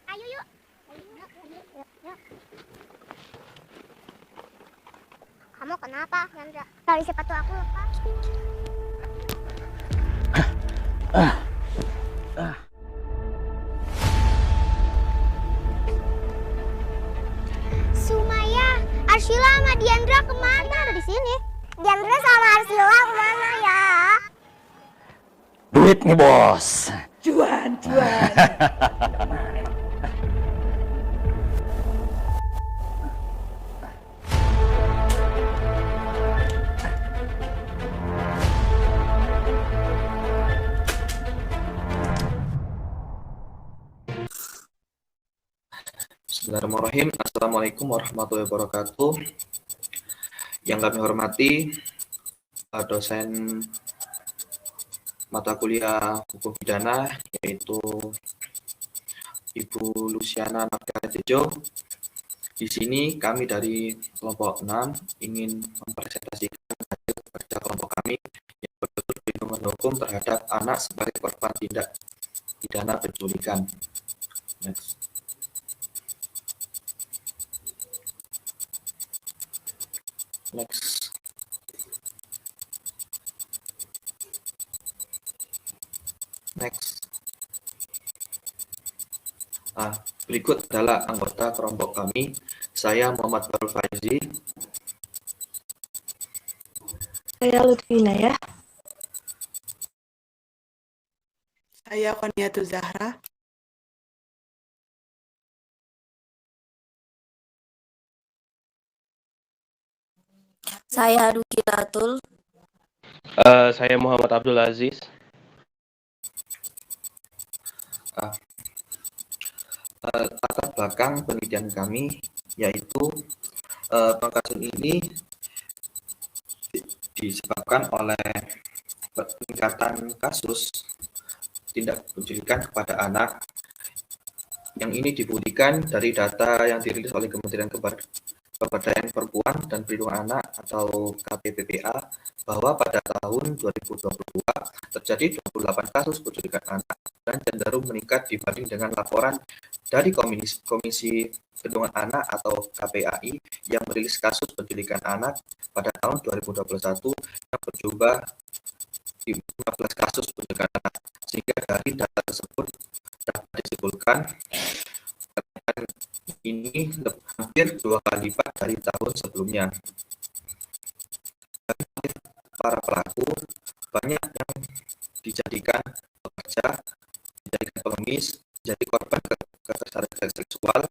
Ayo yuk. Yuk, yuk, yuk. Kamu kenapa, Yandra? Tali sepatu aku lepas. Sumaya, Arshila sama Diandra kemana? Ada di sini. Diandra sama Arshila kemana ya? Duit nih bos. Cuan. Bismillahirrahmanirrahim. Assalamualaikum warahmatullahi wabarakatuh. Yang kami hormati dosen mata kuliah hukum pidana yaitu Ibu Luciana Margaret Tejo. Di sini kami dari kelompok 6 ingin mempresentasikan hasil kerja kelompok kami yang berjudul perlindungan hukum terhadap anak sebagai korban tindak pidana penculikan. Next. Berikut adalah anggota kelompok kami. Saya Muhammad Farul Faizi. Saya Lutfina ya. Saya Qaniatul Zahra. Saya Ruki Latul. Saya Muhammad Abdul Aziz. Latar belakang penelitian kami yaitu kasus ini disebabkan oleh peningkatan kasus tindak penculikan kepada anak yang ini dibuktikan dari data yang dirilis oleh Kementerian Pemberdayaan Perempuan dan Perlindungan Anak atau KPPPA bahwa pada tahun 2022 terjadi 28 kasus penculikan anak dan cenderung meningkat dibanding dengan laporan dari Komisi Perlindungan Anak atau KPAI yang merilis kasus penculikan anak pada tahun 2021 yang berjumlah 15 kasus penculikan anak, sehingga dari data tersebut dapat disimpulkan ini hampir 2 kali lipat dari tahun sebelumnya. Para pelaku banyak yang dijadikan pekerja, dijadikan pengemis, jadi korban kekerasan seksual,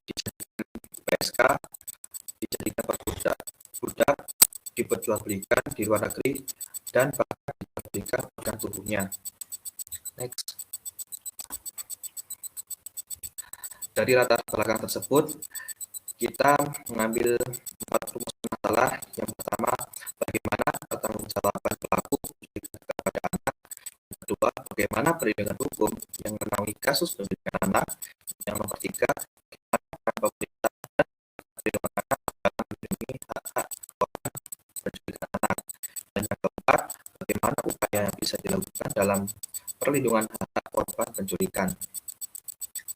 dijadikan PSK, dijadikan budak, diperjualbelikan di luar negeri, dan bahkan diperjualbelikan organ tubuhnya. Next. Dari latar belakang tersebut, kita mengambil 4 rumus masalah. Yang pertama, bagaimana pertanggungjawaban pelaku kepada anak. Yang kedua, bagaimana perlindungan hukum yang menaungi kasus penculikan anak. Yang nomor 3, bagaimana pemerintah dan perlindungan anak dalam melindungi hak-hak korban penculikan anak. Dan yang keempat, bagaimana upaya yang bisa dilakukan dalam perlindungan hak-hak korban penculikan.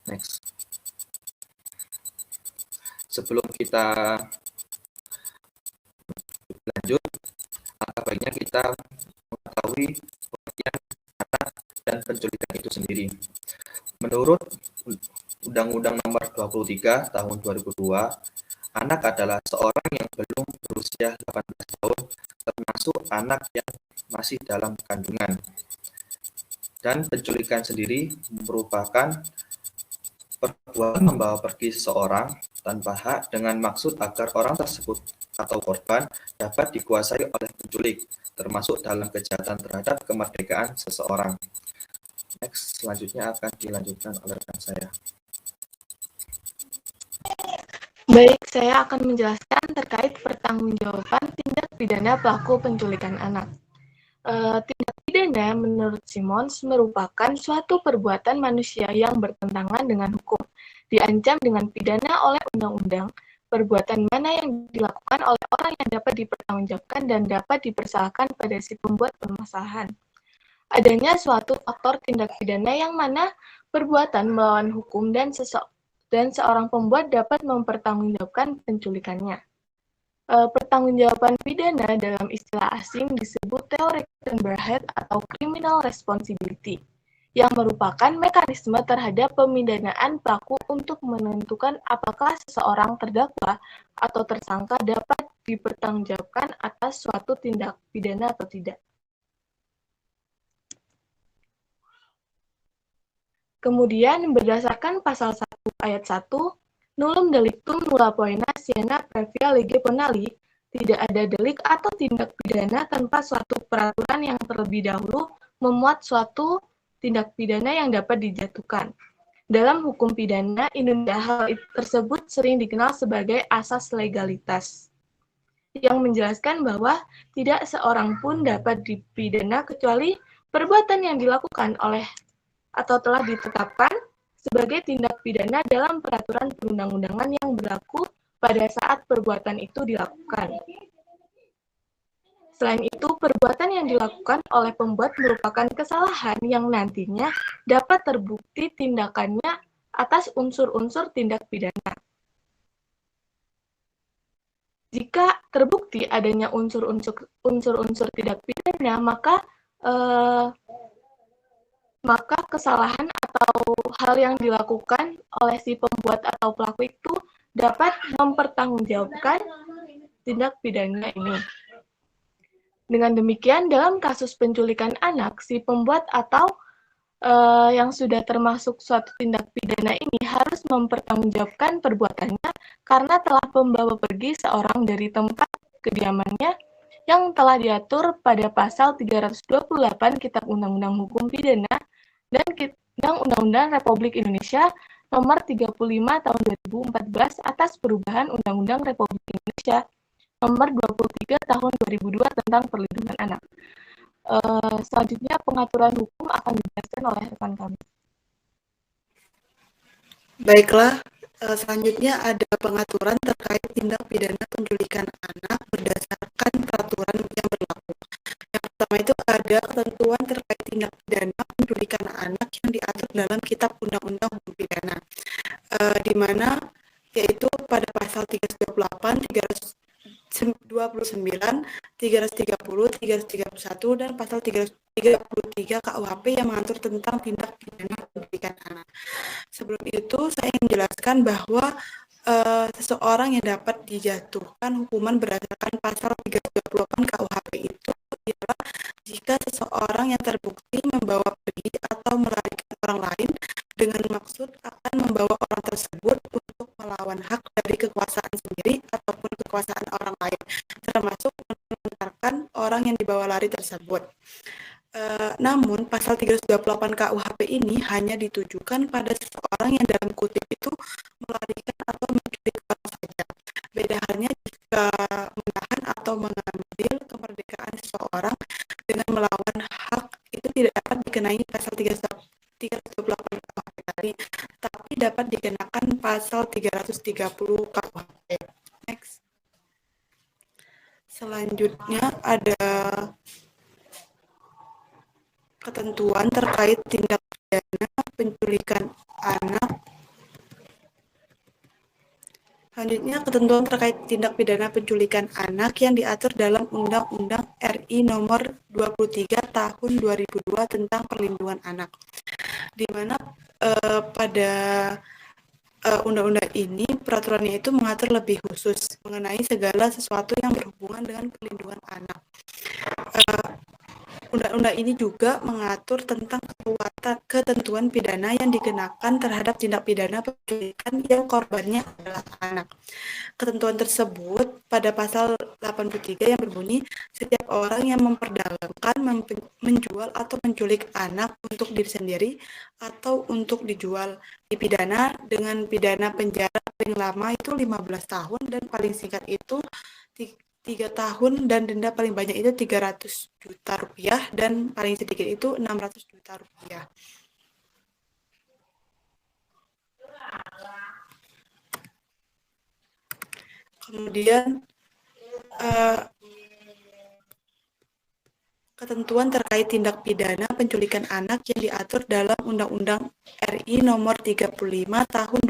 Next. Sebelum kita lanjut, alangkah baiknya kita mengetahui pengertian anak dan penculikan itu sendiri. Menurut Undang-Undang Nomor 23 Tahun 2002, anak adalah seorang yang belum berusia 18 tahun, termasuk anak yang masih dalam kandungan. Dan penculikan sendiri merupakan perbuatan membawa pergi seseorang tanpa hak dengan maksud agar orang tersebut atau korban dapat dikuasai oleh penculik, termasuk dalam kejahatan terhadap kemerdekaan seseorang. Next, selanjutnya akan dilanjutkan oleh rekan saya. Baik, saya akan menjelaskan terkait pertanggungjawaban tindak pidana pelaku penculikan anak. Tindak pidana menurut Simons merupakan suatu perbuatan manusia yang bertentangan dengan hukum, diancam dengan pidana oleh undang-undang. Perbuatan mana yang dilakukan oleh orang yang dapat dipertanggungjawabkan dan dapat dipersalahkan pada si pembuat permasalahan. adanya suatu faktor tindak pidana yang mana perbuatan melawan hukum dan seorang pembuat dapat mempertanggungjawabkan penculikannya. Pertanggungjawaban pidana dalam istilah asing disebut theoretical overhead atau criminal responsibility, yang merupakan mekanisme terhadap pemindanaan pelaku untuk menentukan apakah seseorang terdakwa atau tersangka dapat dipertanggungjawabkan atas suatu tindak pidana atau tidak. Kemudian berdasarkan pasal 1 ayat 1, nullum delictum nulla poena siena previa lege penali, tidak ada delik atau tindak pidana tanpa suatu peraturan yang terlebih dahulu memuat suatu tindak pidana yang dapat dijatuhkan. Dalam hukum pidana Indonesia, hal tersebut sering dikenal sebagai asas legalitas, yang menjelaskan bahwa tidak seorang pun dapat dipidana kecuali perbuatan yang dilakukan oleh atau telah ditetapkan sebagai tindak pidana dalam peraturan perundang-undangan yang berlaku pada saat perbuatan itu dilakukan. Selain itu, perbuatan yang dilakukan oleh pembuat merupakan kesalahan yang nantinya dapat terbukti tindakannya atas unsur-unsur tindak pidana. Jika terbukti adanya unsur-unsur tindak pidana, maka kesalahan atau hal yang dilakukan oleh si pembuat atau pelaku itu dapat mempertanggungjawabkan tindak pidana ini. Dengan demikian, dalam kasus penculikan anak, si pembuat atau yang sudah termasuk suatu tindak pidana ini harus mempertanggungjawabkan perbuatannya karena telah membawa pergi seorang dari tempat kediamannya yang telah diatur pada pasal 328 Kitab Undang-Undang Hukum Pidana dan Undang-Undang Republik Indonesia Nomor 35 Tahun 2014 atas perubahan Undang-Undang Republik Indonesia Nomor 23 Tahun 2002 tentang Perlindungan Anak. Selanjutnya pengaturan hukum akan dijelaskan oleh rekan kami. Baiklah, selanjutnya ada pengaturan terkait tindak pidana penculikan anak berdasarkan peraturan yang berlaku. Yang pertama itu ada ketentuan terkait tindak pidana penculikan anak yang diatur dalam Kitab Undang-Undang Hukum Pidana, di mana yaitu pada pasal 328, 329, 330, 331, dan pasal 333 KUHP yang mengatur tentang tindak pidana penculikan anak. Sebelum itu, saya ingin menjelaskan bahwa seseorang yang dapat dijatuhkan hukuman berdasarkan pasal 328 KUHP itu adalah jika seseorang yang terbukti membawa pergi atau melarikan orang lain dengan maksud akan membawa orang tersebut untuk melawan hak dari kekuasaan sendiri ataupun kekuasaan orang lain, termasuk mengantarkan orang yang dibawa lari tersebut. Namun, pasal 328 KUHP ini hanya ditujukan pada seseorang yang dalam kutip itu melarikan atau menculik orang saja. Beda halnya jika menahan atau mengambil kemerdekaan seseorang dengan melawan hak itu tidak dapat dikenai pasal 328 KUHP tadi, tapi dapat dikenakan pasal 330 KUHP. Next. Selanjutnya ada ketentuan terkait tindak pidana penculikan anak. Selanjutnya, ketentuan terkait tindak pidana penculikan anak yang diatur dalam Undang-Undang RI Nomor 23 Tahun 2002 tentang Perlindungan Anak, di mana pada undang-undang ini peraturannya itu mengatur lebih khusus mengenai segala sesuatu yang berhubungan dengan perlindungan anak. Undang-undang ini juga mengatur tentang ketentuan pidana yang dikenakan terhadap tindak pidana penculikan yang korbannya adalah anak. Ketentuan tersebut pada pasal 83 yang berbunyi, setiap orang yang memperdagangkan, menjual atau menculik anak untuk diri sendiri atau untuk dijual dipidana dengan pidana penjara paling lama itu 15 tahun dan paling singkat itu 3 tahun dan denda paling banyak itu 300 juta rupiah dan paling sedikit itu 600 juta rupiah. Kemudian ketentuan terkait tindak pidana penculikan anak yang diatur dalam Undang-Undang RI Nomor 35 Tahun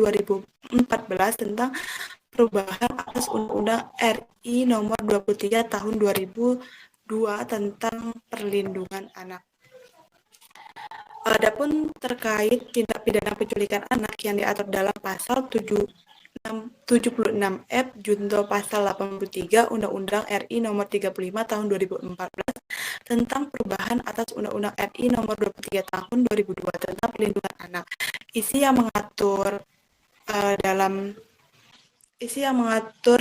2014 tentang perubahan atas Undang-Undang RI Nomor 23 Tahun 2002 tentang perlindungan anak. Adapun terkait tindak pidana penculikan anak yang diatur dalam pasal 76F junto pasal 83 Undang-Undang RI Nomor 35 Tahun 2014 tentang perubahan atas Undang-Undang RI Nomor 23 Tahun 2002 tentang perlindungan anak. Isi yang mengatur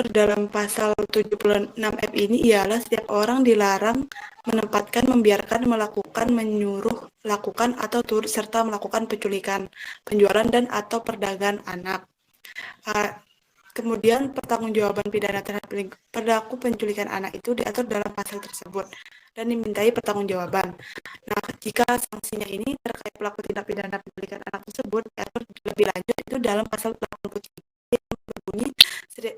dalam pasal 76F ini ialah setiap orang dilarang menempatkan, membiarkan, melakukan, menyuruh, lakukan atau turut serta melakukan penculikan, penjualan dan atau perdagangan anak. Kemudian pertanggungjawaban pidana terhadap pelaku penculikan anak itu diatur dalam pasal tersebut dan dimintai pertanggungjawaban. Nah, jika sanksinya ini terkait pelaku tindak pidana penculikan anak tersebut diatur lebih lanjut itu dalam pasal 83 yang berbunyi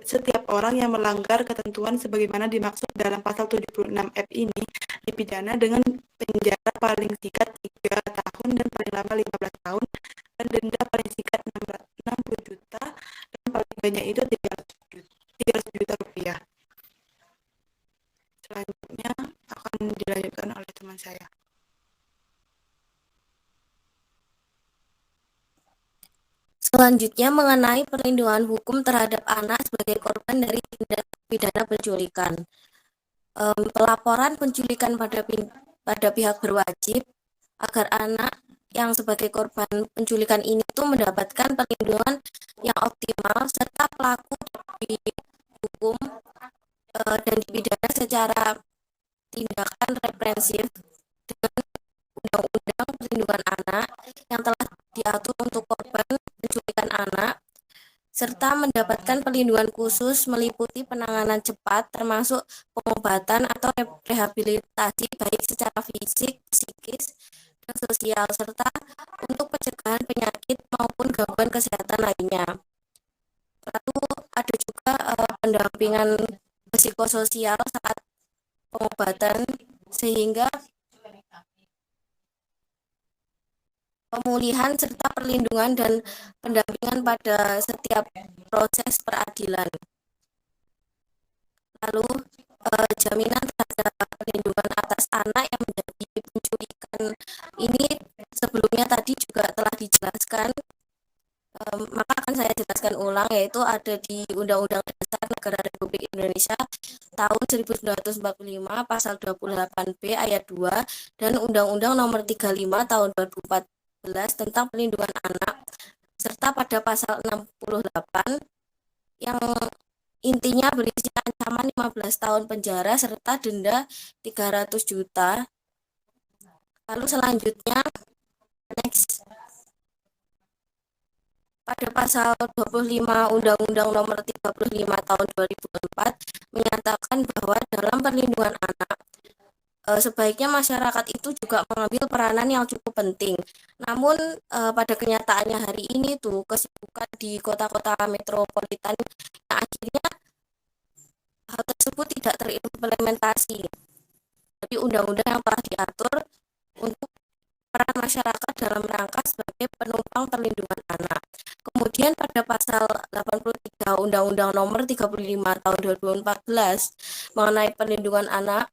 setiap orang yang melanggar ketentuan sebagaimana dimaksud dalam pasal 76F ini dipidana dengan penjara paling singkat 3 tahun dan paling lama 15 tahun dan denda paling singkat 60 juta dan paling banyak itu 300 juta rupiah. Selanjutnya akan dilanjutkan oleh teman saya. Selanjutnya mengenai perlindungan hukum terhadap anak sebagai korban dari tindak pidana penculikan. Pelaporan penculikan pada pihak berwajib agar anak yang sebagai korban penculikan ini tuh mendapatkan perlindungan yang optimal serta pelaku dihukum dan dipidana secara tindakan represif dengan Undang-Undang Perlindungan Anak yang telah diatur untuk korban penculikan anak serta mendapatkan perlindungan khusus meliputi penanganan cepat termasuk pengobatan atau rehabilitasi baik secara fisik, psikis, dan sosial serta untuk pencegahan penyakit maupun gangguan kesehatan lainnya. Lalu ada juga pendampingan psikososial saat pengobatan sehingga pemulihan serta perlindungan dan pendampingan pada setiap proses peradilan. Lalu jaminan terhadap perlindungan atas anak yang menjadi penculikan ini sebelumnya tadi juga telah dijelaskan, maka akan saya jelaskan ulang, yaitu ada di Undang-Undang Dasar Negara Republik Indonesia tahun 1945 pasal 28B ayat 2 dan Undang-Undang Nomor 35 tahun 2014 tentang perlindungan anak serta pada pasal 68 yang intinya berisi ancaman 15 tahun penjara serta denda 300 juta. Lalu selanjutnya next pada pasal 25 Undang-Undang Nomor 35 tahun 2004 menyatakan bahwa dalam perlindungan anak sebaiknya masyarakat itu juga mengambil peranan yang cukup penting. Namun pada kenyataannya hari ini tuh kesibukan di kota-kota metropolitan yang akhirnya hal tersebut tidak terimplementasi. Jadi undang-undang yang telah diatur untuk peran masyarakat dalam rangka sebagai penumpang perlindungan anak. Kemudian pada pasal 83 Undang-Undang Nomor 35 tahun 2014 mengenai perlindungan anak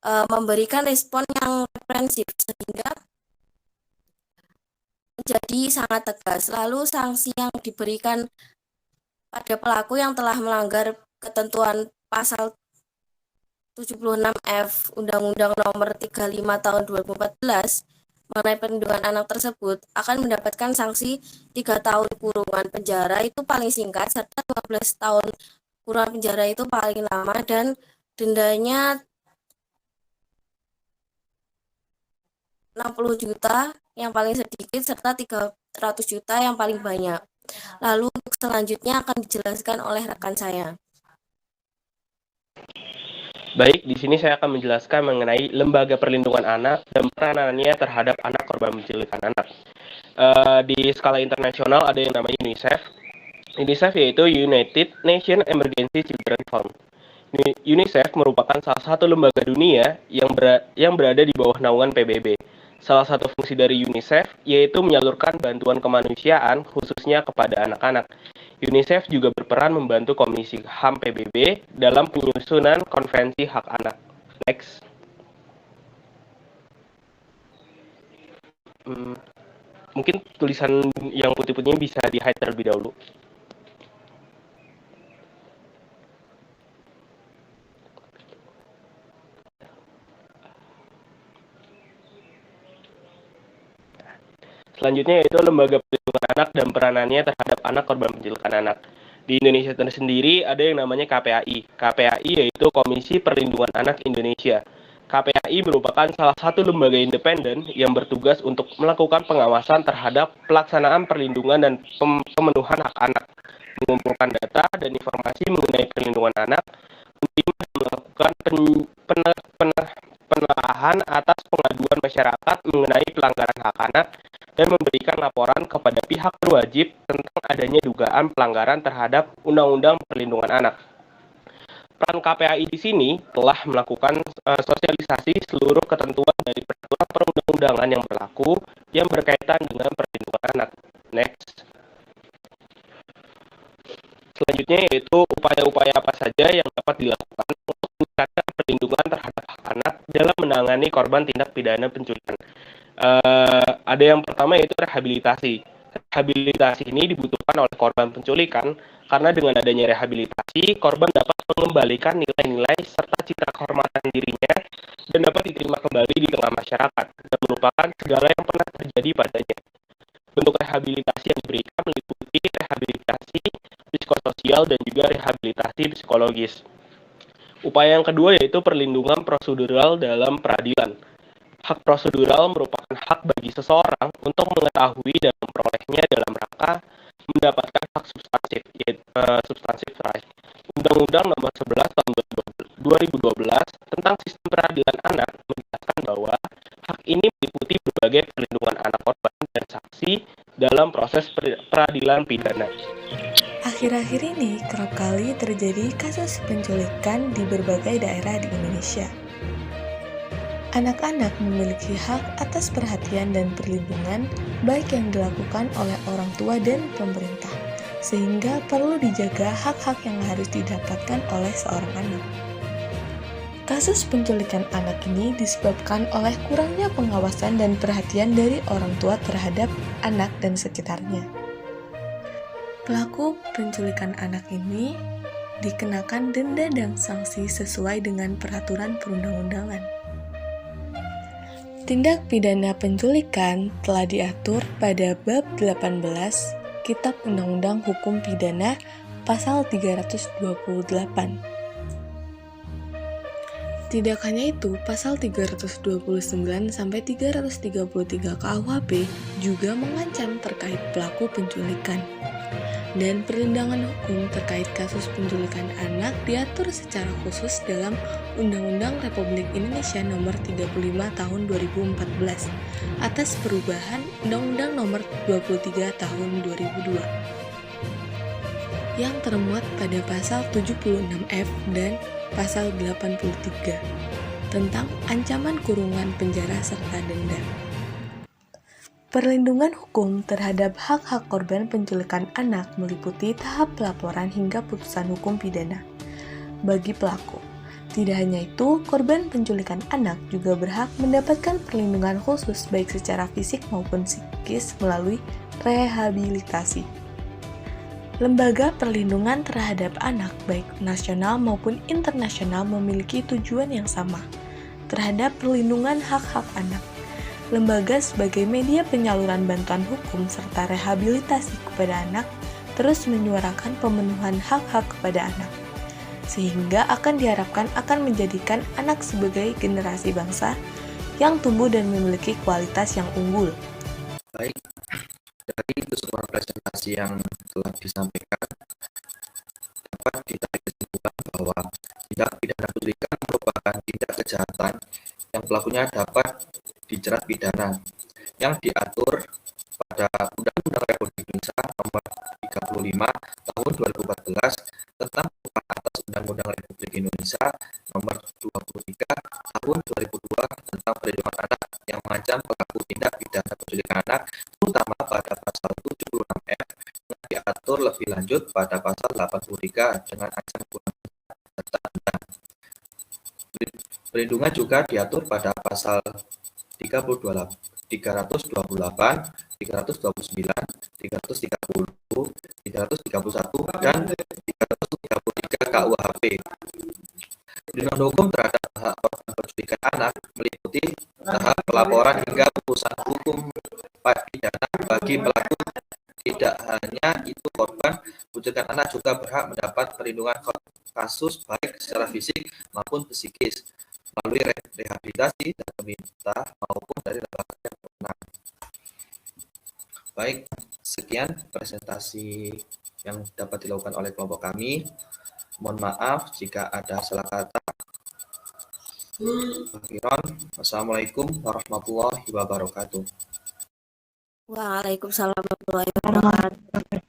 memberikan respon yang represif sehingga menjadi sangat tegas. Lalu sanksi yang diberikan pada pelaku yang telah melanggar ketentuan pasal 76F Undang-Undang Nomor 35 tahun 2014 mengenai perlindungan anak tersebut akan mendapatkan sanksi 3 tahun kurungan penjara itu paling singkat serta 15 tahun kurungan penjara itu paling lama dan dendanya 60 juta yang paling sedikit serta 300 juta yang paling banyak. Lalu untuk selanjutnya akan dijelaskan oleh rekan saya. Baik, di sini saya akan menjelaskan mengenai Lembaga Perlindungan Anak dan peranannya terhadap anak korban penculikan anak. Di skala internasional ada yang namanya UNICEF. UNICEF yaitu United Nations Emergency Children Fund. UNICEF merupakan salah satu lembaga dunia yang berada di bawah naungan PBB. Salah satu fungsi dari UNICEF yaitu menyalurkan bantuan kemanusiaan khususnya kepada anak-anak. UNICEF juga berperan membantu Komisi HAM PBB dalam penyusunan Konvensi Hak Anak. Next. Mungkin tulisan yang putih-putihnya bisa di-hide terlebih dahulu. Selanjutnya yaitu Lembaga Perlindungan Anak dan peranannya terhadap anak korban penculikan anak. Di Indonesia sendiri ada yang namanya KPAI. KPAI yaitu Komisi Perlindungan Anak Indonesia. KPAI merupakan salah satu lembaga independen yang bertugas untuk melakukan pengawasan terhadap pelaksanaan perlindungan dan pemenuhan hak anak, mengumpulkan data dan informasi mengenai perlindungan anak, melakukan penelaahan atas pengaduan masyarakat mengenai pelanggaran hak anak, dan memberikan laporan kepada pihak berwajib tentang adanya dugaan pelanggaran terhadap Undang-Undang Perlindungan Anak. Peran KPAI di sini telah melakukan sosialisasi seluruh ketentuan dari peraturan perundang-undangan yang berlaku yang berkaitan dengan perlindungan anak. Next. Selanjutnya yaitu upaya-upaya apa saja yang dapat dilakukan untuk meningkatkan perlindungan terhadap hak anak dalam menangani korban tindak pidana penculikan. Ada yang pertama yaitu rehabilitasi. Rehabilitasi ini dibutuhkan oleh korban penculikan karena dengan adanya rehabilitasi, korban dapat mengembalikan nilai-nilai serta citra kehormatan dirinya dan dapat diterima kembali di tengah masyarakat dan melupakan segala yang pernah terjadi padanya. Bentuk rehabilitasi yang diberikan meliputi rehabilitasi psikososial dan juga rehabilitasi psikologis. Upaya yang kedua yaitu perlindungan prosedural dalam peradilan. Hak prosedural merupakan hak bagi seseorang untuk mengetahui dan memperolehnya dalam rangka mendapatkan hak substansif, yaitu substansive right. Undang-Undang Nomor 11 Tahun 2012 tentang Sistem Peradilan Anak menjelaskan bahwa hak ini meliputi berbagai perlindungan anak korban dan saksi dalam proses peradilan pidana. Akhir-akhir ini kerap kali terjadi kasus penculikan di berbagai daerah di Indonesia. Anak-anak memiliki hak atas perhatian dan perlindungan baik yang dilakukan oleh orang tua dan pemerintah, sehingga perlu dijaga hak-hak yang harus didapatkan oleh seorang anak. Kasus penculikan anak ini disebabkan oleh kurangnya pengawasan dan perhatian dari orang tua terhadap anak dan sekitarnya. Pelaku penculikan anak ini dikenakan denda dan sanksi sesuai dengan peraturan perundang-undangan. Tindak pidana penculikan telah diatur pada bab 18 Kitab Undang-Undang Hukum Pidana pasal 328. Tidak hanya itu, pasal 329 sampai 333 KUHP juga mengancam terkait pelaku penculikan. Dan perlindungan hukum terkait kasus penculikan anak diatur secara khusus dalam Undang-Undang Republik Indonesia Nomor 35 Tahun 2014 atas perubahan Undang-Undang Nomor 23 Tahun 2002 yang termuat pada pasal 76F dan pasal 83 tentang ancaman kurungan penjara serta denda. Perlindungan hukum terhadap hak-hak korban penculikan anak meliputi tahap pelaporan hingga putusan hukum pidana. Bagi pelaku, tidak hanya itu, korban penculikan anak juga berhak mendapatkan perlindungan khusus baik secara fisik maupun psikis melalui rehabilitasi. Lembaga perlindungan terhadap anak baik nasional maupun internasional memiliki tujuan yang sama terhadap perlindungan hak-hak anak. Lembaga sebagai media penyaluran bantuan hukum serta rehabilitasi kepada anak terus menyuarakan pemenuhan hak-hak kepada anak, sehingga akan diharapkan akan menjadikan anak sebagai generasi bangsa yang tumbuh dan memiliki kualitas yang unggul. Baik, dari itu semua presentasi yang telah disampaikan, dapat ditarik kesimpulan bahwa tindak pidana penculikan merupakan tindak kejahatan yang pelakunya dapat dijerat pidana yang diatur pada Undang-Undang Republik Indonesia Nomor 35 Tahun 2014 tentang perubahan atas Undang-Undang Republik Republik Indonesia nomor 23 tahun 2002 tentang perlindungan anak yang mengancam pelaku tindak pidana penculikan anak, terutama pada pasal 76F yang diatur lebih lanjut pada pasal 83 dengan ancaman kurungan serta denda. Perlindungan juga diatur pada pasal 328, 329, 330, 331, dan 333 KUHP. Perlindungan hukum terhadap hak korban penculikan anak meliputi tahap pelaporan hingga putusan hukum pidana bagi pelaku. Tidak hanya itu, korban penculikan anak juga berhak mendapat perlindungan kasus baik secara fisik maupun psikis melalui rehabilitasi dan pemerintah maupun dari lembaga yang berwenang. Baik, sekian presentasi yang dapat dilakukan oleh kelompok kami. Mohon maaf jika ada salah kata. Wassalamualaikum warahmatullahi wabarakatuh. Waalaikumsalam warahmatullahi wabarakatuh.